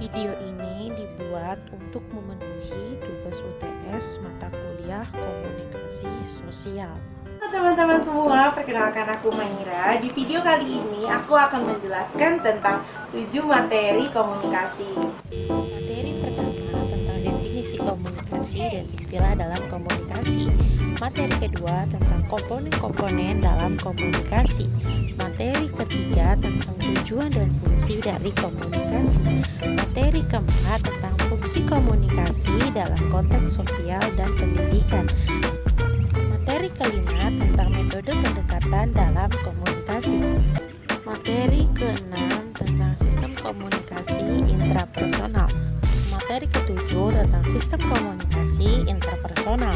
Video ini dibuat untuk memenuhi tugas UTS mata kuliah komunikasi sosial. Teman-teman semua, perkenalkan aku Maira. Di video kali ini aku akan menjelaskan tentang 7 materi komunikasi. Materi pertama tentang definisi komunikasi dan istilah dalam komunikasi. Materi kedua tentang komponen-komponen dalam komunikasi. Materi ketiga tentang tujuan dan fungsi dari komunikasi. Materi keempat tentang fungsi komunikasi dalam konteks sosial dan pendidikan. Materi kelima tentang metode pendekatan dalam komunikasi. Materi keenam tentang sistem komunikasi intrapersonal. Materi ketujuh tentang sistem komunikasi interpersonal.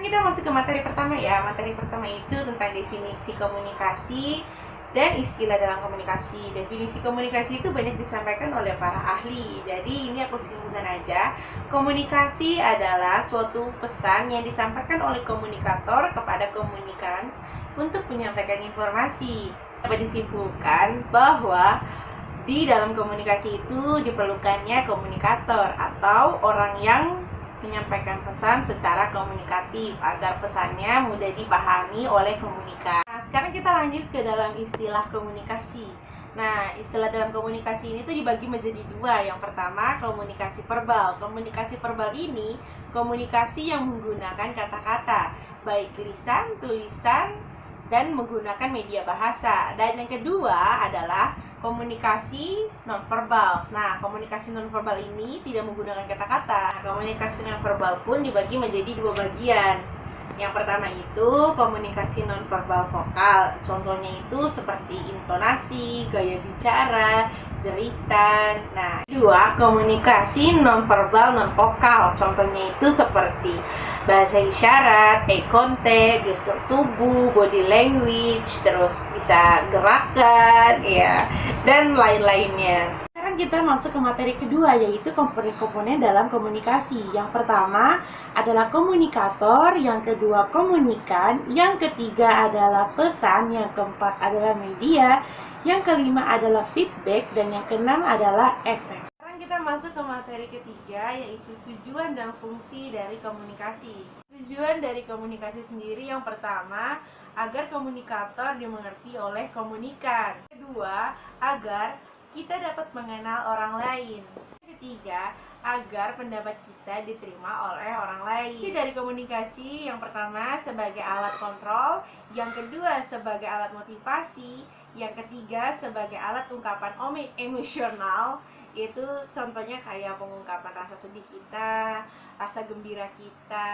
Kita masuk ke materi pertama ya. Materi pertama itu tentang definisi komunikasi dan istilah dalam komunikasi. Definisi komunikasi itu banyak disampaikan oleh para ahli. Jadi ini aku simpulkan aja. Komunikasi adalah suatu pesan yang disampaikan oleh komunikator kepada komunikan untuk menyampaikan informasi. Dapat disimpulkan bahwa di dalam komunikasi itu diperlukannya komunikator atau orang yang menyampaikan pesan secara komunikatif agar pesannya mudah dipahami oleh komunikan. Nah, sekarang kita lanjut ke dalam istilah komunikasi. Nah, istilah dalam komunikasi ini tuh dibagi menjadi dua. Yang pertama, komunikasi verbal. Komunikasi verbal ini komunikasi yang menggunakan kata-kata, baik lisan, tulisan, dan menggunakan media bahasa. Dan yang kedua adalah komunikasi nonverbal. Nah, komunikasi nonverbal ini tidak menggunakan kata-kata. Komunikasi nonverbal pun dibagi menjadi dua bagian. Yang pertama itu komunikasi nonverbal vokal. Contohnya itu seperti intonasi, gaya bicara, jeritan. Nah, kedua komunikasi nonverbal nonvokal. Contohnya itu seperti bahasa isyarat, eye contact, gestur tubuh, body language, terus bisa gerakan, ya, dan lain-lainnya. Sekarang kita masuk ke materi kedua, yaitu komponen-komponen dalam komunikasi. Yang pertama adalah komunikator, yang kedua komunikan, yang ketiga adalah pesan, yang keempat adalah media, yang kelima adalah feedback, dan yang keenam adalah efek. Sekarang kita masuk ke materi ketiga, yaitu tujuan dan fungsi dari komunikasi. Tujuan dari komunikasi sendiri yang pertama, agar komunikator dimengerti oleh komunikan. Kedua, agar kita dapat mengenal orang lain. Ketiga, agar pendapat kita diterima oleh orang lain. Fungsi dari komunikasi yang pertama sebagai alat kontrol, yang kedua sebagai alat motivasi, yang ketiga sebagai alat ungkapan emosional, yaitu contohnya kayak pengungkapan rasa sedih kita, rasa gembira kita,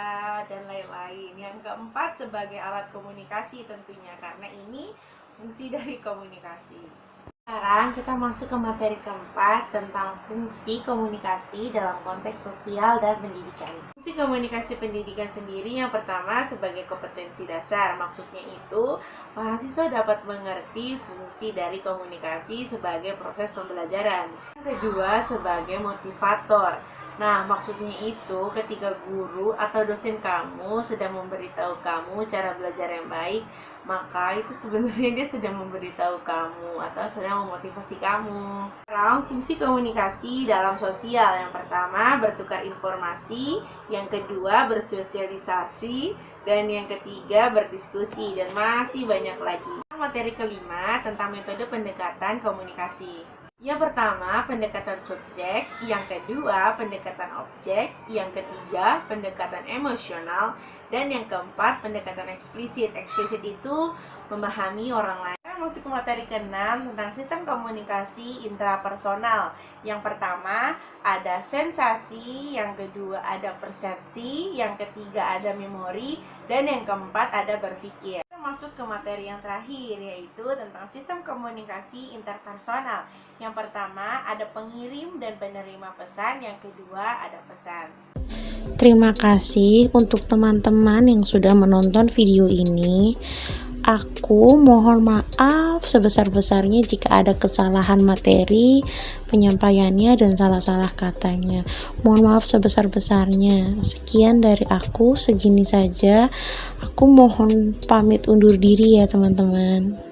dan lain-lain. Yang keempat sebagai alat komunikasi tentunya, karena ini fungsi dari komunikasi. Sekarang kita masuk ke materi keempat tentang fungsi komunikasi dalam konteks sosial dan pendidikan. Fungsi komunikasi pendidikan sendiri yang pertama sebagai kompetensi dasar. Maksudnya itu mahasiswa dapat mengerti fungsi dari komunikasi sebagai proses pembelajaran. Yang kedua sebagai motivator. Nah, maksudnya itu ketika guru atau dosen kamu sedang memberitahu kamu cara belajar yang baik, maka itu sebenarnya dia sedang memberitahu kamu atau sedang memotivasi kamu. Sekarang fungsi komunikasi dalam sosial. Yang pertama bertukar informasi, yang kedua bersosialisasi, dan yang ketiga berdiskusi, dan masih banyak lagi. Materi kelima tentang metode pendekatan komunikasi. Yang pertama, pendekatan subjek, yang kedua, pendekatan objek, yang ketiga, pendekatan emosional, dan yang keempat, pendekatan eksplisit. Eksplisit itu memahami orang lain. Kita masuk ke materi ke-6 tentang sistem komunikasi intrapersonal. Yang pertama, ada sensasi, yang kedua ada persepsi, yang ketiga ada memori, dan yang keempat ada berpikir. Masuk ke materi yang terakhir, yaitu tentang sistem komunikasi interpersonal. Yang pertama ada pengirim dan penerima pesan, yang kedua ada pesan. Terima kasih untuk teman-teman yang sudah menonton video ini. Aku mohon maaf sebesar-besarnya jika ada kesalahan materi, penyampaiannya, dan salah-salah katanya. Mohon maaf sebesar-besarnya. Sekian dari aku, segini saja. Aku mohon pamit undur diri ya teman-teman.